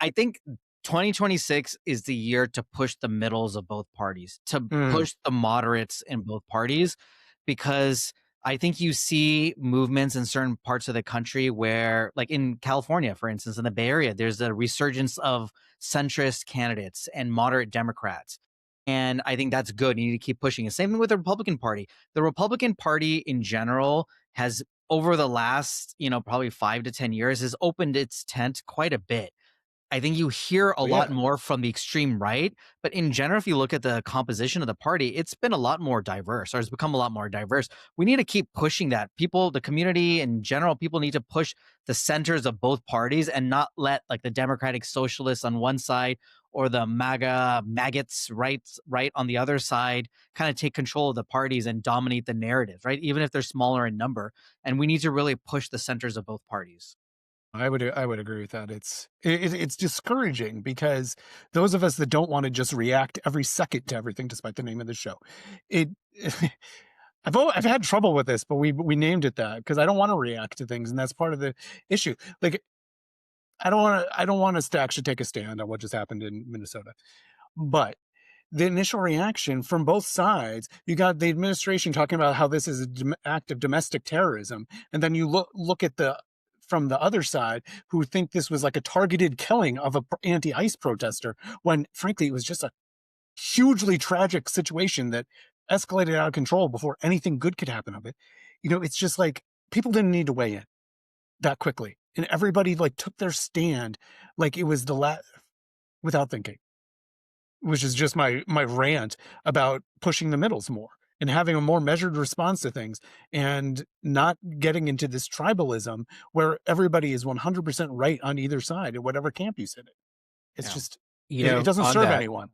I think 2026 is the year to push the middles of both parties, to Mm, push the moderates in both parties, because I think you see movements in certain parts of the country where, like in California, for instance, in the Bay Area, there's a resurgence of centrist candidates and moderate Democrats. And I think that's good. You need to keep pushing it. Same thing with the Republican Party. The Republican Party in general has, over the last, probably 5 to 10 years, has opened its tent quite a bit. I think you hear a oh lot yeah. more from the extreme right, but in general, if you look at the composition of the party, it's been a lot more diverse, or has become a lot more diverse. We need to keep pushing that. People, the community in general, people need to push the centers of both parties and not let like the Democratic Socialists on one side or the MAGA maggots right on the other side kind of take control of the parties and dominate the narrative, right? Even if they're smaller in number. And we need to really push the centers of both parties. I would agree with that. It's discouraging because those of us that don't want to just react every second to everything, despite the name of the show, it. I've had trouble with this, but we named it that because I don't want to react to things, and that's part of the issue. Like I don't want us to actually take a stand on what just happened in Minnesota, but the initial reaction from both sides, you got the administration talking about how this is an act of domestic terrorism, and then you look at the from the other side who think this was like a targeted killing of a anti-ICE protester, when frankly it was just a hugely tragic situation that escalated out of control before anything good could happen of it. It's just like people didn't need to weigh in that quickly, and everybody like took their stand like it was the without thinking, which is just my rant about pushing the middles more and having a more measured response to things and not getting into this tribalism where everybody is 100% right on either side at whatever camp you sit in. It's Yeah. just it doesn't On serve that, anyone.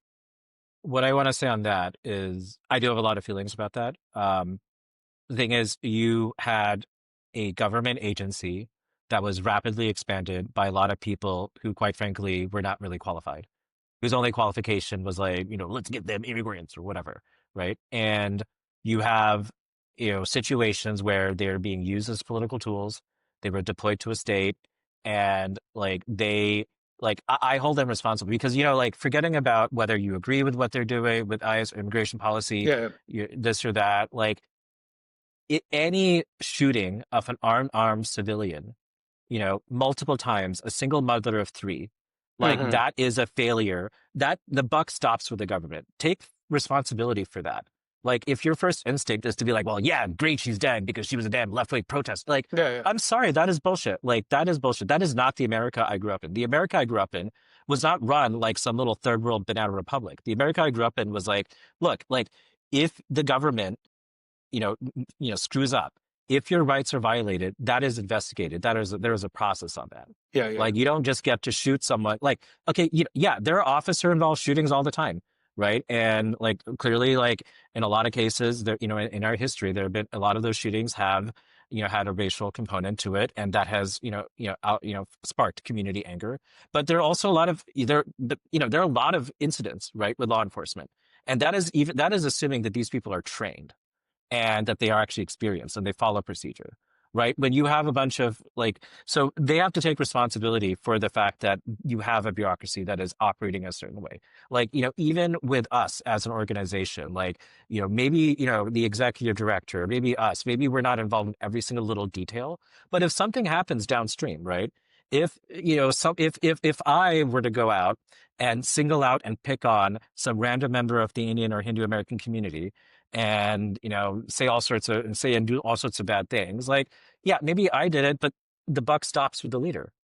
what I want to say on that is I do have a lot of feelings about that. The thing is, you had a government agency that was rapidly expanded by a lot of people who, quite frankly, were not really qualified, whose only qualification was like, let's get them immigrants or whatever, right? And you have, situations where they're being used as political tools. They were deployed to a state, and I hold them responsible because, like forgetting about whether you agree with what they're doing with ICE or immigration policy, Yeah. this or that, like any shooting of an armed civilian, multiple times, a single mother of three, like Hmm. that is a failure. That the buck stops with the government. Take responsibility for that. Like if your first instinct is to be like, well, yeah, great, she's dead because she was a damn left-wing protest. Like, Yeah. Yeah. I'm sorry, that is bullshit. Like that is bullshit. That is not the America I grew up in. The America I grew up in was not run like some little third world banana republic. The America I grew up in was like, look, like if the government screws up, if your rights are violated, that is investigated. There is a process on that. Yeah. Yeah. Like you don't just get to shoot someone. Like, okay, yeah, there are officer involved shootings all the time, right? And like clearly, like in a lot of cases, there, in our history, there have been a lot of those shootings have had a racial component to it, and that has sparked community anger. But there are also a lot of there are a lot of incidents, right, with law enforcement, and that is assuming that these people are trained and that they are actually experienced and they follow procedure, right? When you have a bunch of so they have to take responsibility for the fact that you have a bureaucracy that is operating a certain way. Like, even with us as an organization, like, maybe, the executive director, maybe us, maybe we're not involved in every single little detail, but if something happens downstream, right? If, if I were to go out and single out and pick on some random member of the Indian or Hindu American community and say and do all sorts of bad things, like, yeah, maybe I did it, but the buck stops with the leader,